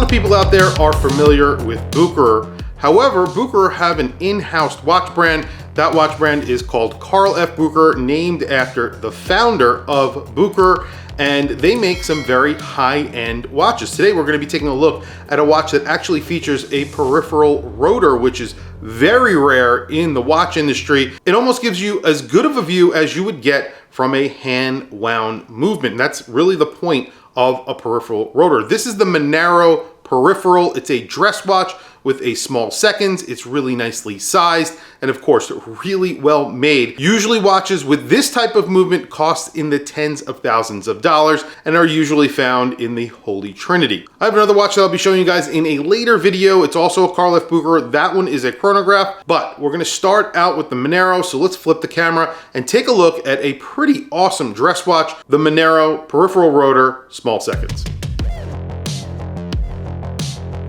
of people out there are familiar with Bucherer. However, Bucherer have an in-house watch brand. That watch brand is called Carl F. Bucherer, named after the founder of Bucherer, and they make some very high-end watches. Today, we're gonna be taking a look at a watch that actually features a peripheral rotor, which is very rare in the watch industry. It almost gives you as good of a view as you would get from a hand-wound movement. And that's really the point of a peripheral rotor. This is the Manero Peripheral. It's a dress watch with a small seconds. It's really nicely sized and of course really well made. Usually watches with this type of movement cost in the tens of thousands of dollars and are usually found in the Holy Trinity. I have another watch that I'll be showing you guys in a later video. It's also a Carl F. Bucherer. That one is a chronograph, but we're gonna start out with the Manero. So let's flip the camera and take a look at a pretty awesome dress watch, the Manero Peripheral Rotor, small seconds.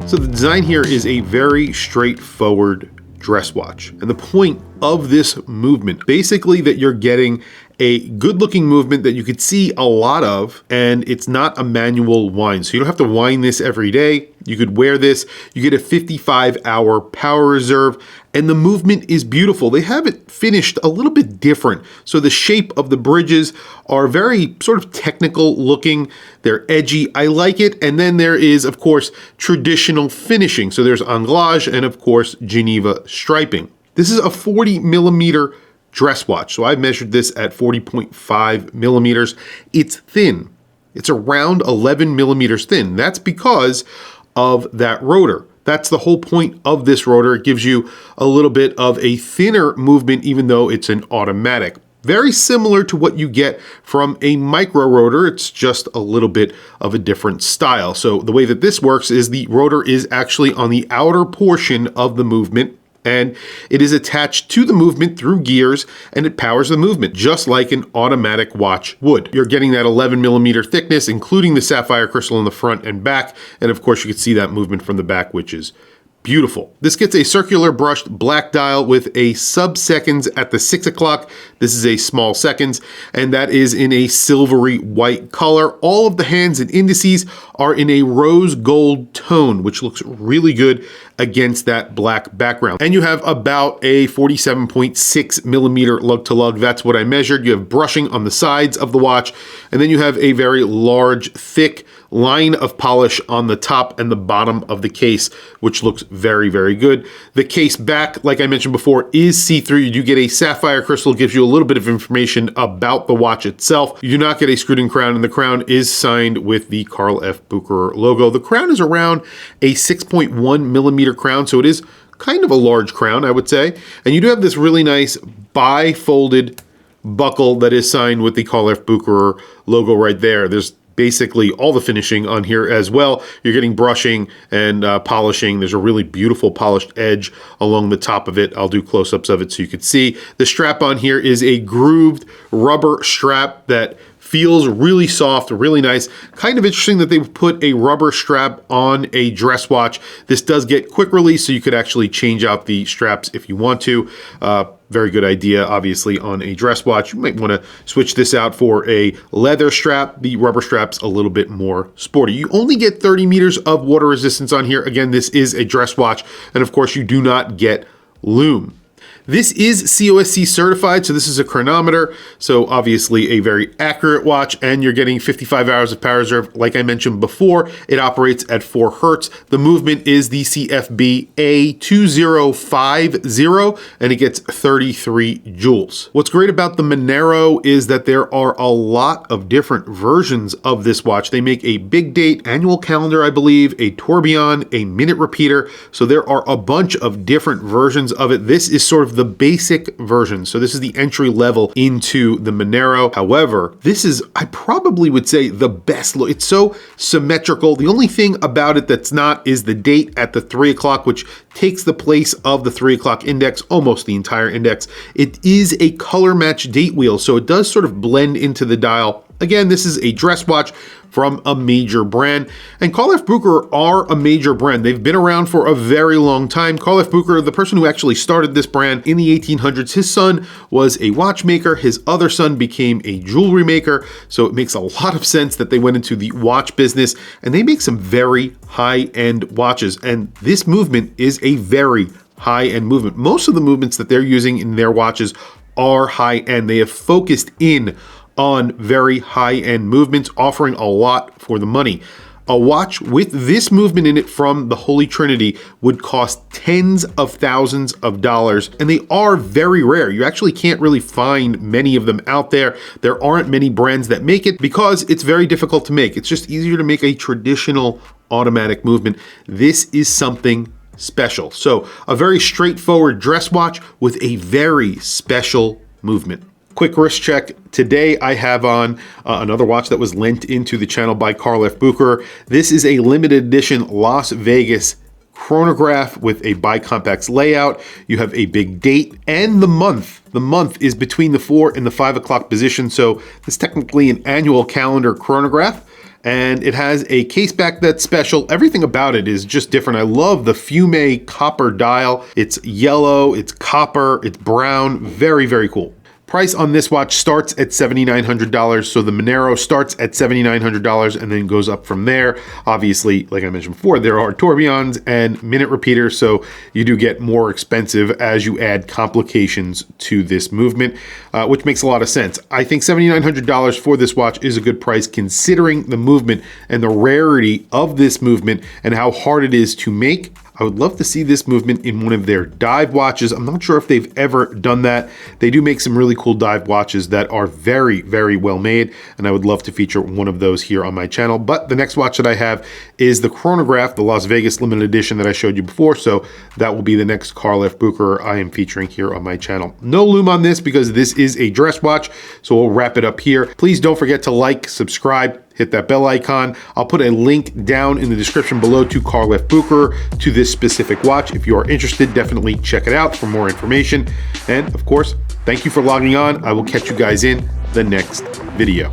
So the design here is a very straightforward dress watch. And the point of this movement, basically that you're getting a good looking movement that you could see a lot of, and it's not a manual wind. So you don't have to wind this every day. You could wear this, you get a 55-hour power reserve, and the movement is beautiful. They have it finished a little bit different. So the shape of the bridges are very sort of technical looking. They're edgy, I like it. And then there is, of course, traditional finishing. So there's anglage and of course, Geneva striping. This is a 40 millimeter dress watch. So I measured this at 40.5 millimeters. It's thin. It's around 11 millimeters thin. That's because of that rotor. That's the whole point of this rotor. It gives you a little bit of a thinner movement, even though it's an automatic. Very similar to what you get from a micro rotor. It's just a little bit of a different style. So the way that this works is the rotor is actually on the outer portion of the movement, and it is attached to the movement through gears, and it powers the movement just like an automatic watch would. You're getting that 11 millimeter thickness, including the sapphire crystal in the front and back. And of course you can see that movement from the back, which is beautiful. This gets a circular brushed black dial with a sub-seconds at the 6 o'clock. This is a small seconds, and that is in a silvery white color. All of the hands and indices are in a rose gold tone, which looks really good against that black background. And you have about a 47.6 millimeter lug to lug. That's what I measured. You have brushing on the sides of the watch, and then you have a very large, thick line of polish on the top and the bottom of the case, which looks very, very good. The case back, like I mentioned before, is see-through. You do get a sapphire crystal, gives you a little bit of information about the watch itself. You do not get a screwed-in crown, and the crown is signed with the Carl F. Bucherer logo. The crown is around a 6.1 millimeter crown, so it is kind of a large crown, I would say. And you do have this really nice bi-folded buckle that is signed with the Carl F. Bucherer logo right there. There's basically all the finishing on here as well. You're getting brushing and polishing. There's a really beautiful polished edge along the top of it. I'll do close-ups of it so you can see. The strap on here is a grooved rubber strap that feels really soft, really nice. Kind of interesting that they put a rubber strap on a dress watch. This does get quick release, so you could actually change out the straps if you want to. Very good idea, obviously, on a dress watch. You might want to switch this out for a leather strap. The rubber strap's a little bit more sporty. You only get 30 meters of water resistance on here. Again, this is a dress watch, and of course, you do not get lume. This is COSC certified, so this is a chronometer, so obviously a very accurate watch, and you're getting 55 hours of power reserve. Like I mentioned before, it operates at 4 Hertz. The movement is the CFB A2050, and it gets 33 joules. What's great about the Manero is that there are a lot of different versions of this watch. They make a big date, annual calendar, I believe, a tourbillon, a minute repeater, so there are a bunch of different versions of it. This is sort of the basic version. So this is the entry level into the Manero. However, this is, I probably would say, the best look. It's so symmetrical. The only thing about it that's not is the date at the 3 o'clock, which takes the place of the 3 o'clock index, almost the entire index. It is a color match date wheel, so it does sort of blend into the dial Again, this is a dress watch from a major brand, and Carl F. Bucherer are a major brand. They've been around for a very long time. Carl F. Bucherer, the person who actually started this brand in the 1800s, his son was a watchmaker. His other son became a jewelry maker. So it makes a lot of sense that they went into the watch business, and they make some very high-end watches. And this movement is a very high-end movement. Most of the movements that they're using in their watches are high-end. They have focused in on very high-end movements, offering a lot for the money. A watch with this movement in it from the Holy Trinity would cost tens of thousands of dollars, and they are very rare. You actually can't really find many of them out there. There aren't many brands that make it because it's very difficult to make. It's just easier to make a traditional automatic movement. This is something special. So a very straightforward dress watch with a very special movement. Quick wrist check. Today I have on another watch that was lent into the channel by Carl F. Bucherer. This is a limited edition Las Vegas chronograph with a bicompax layout. You have a big date and the month. The month is between the 4 and the 5 o'clock position. So it's technically an annual calendar chronograph. And it has a case back that's special. Everything about it is just different. I love the Fume copper dial. It's yellow, it's copper, it's brown. Very, very cool. Price on this watch starts at $7,900. So the Manero starts at $7,900 and then goes up from there. Obviously, like I mentioned before, there are tourbillons and minute repeaters. So you do get more expensive as you add complications to this movement, which makes a lot of sense. I think $7,900 for this watch is a good price considering the movement and the rarity of this movement and how hard it is to make. I would love to see this movement in one of their dive watches. I'm not sure if they've ever done that. They do make some really cool dive watches that are very, very well made, and I would love to feature one of those here on my channel. But the next watch that I have is the chronograph, the Las Vegas limited edition that I showed you before, so that will be the next Carl F. Bucherer I am featuring here on my channel. No lume on this because this is a dress watch, so we'll wrap it up here. Please don't forget to like, subscribe, hit that bell icon. I'll put a link down in the description below to Carl F. Bucherer to this specific watch. If you are interested, definitely check it out for more information. And of course, thank you for logging on. I will catch you guys in the next video.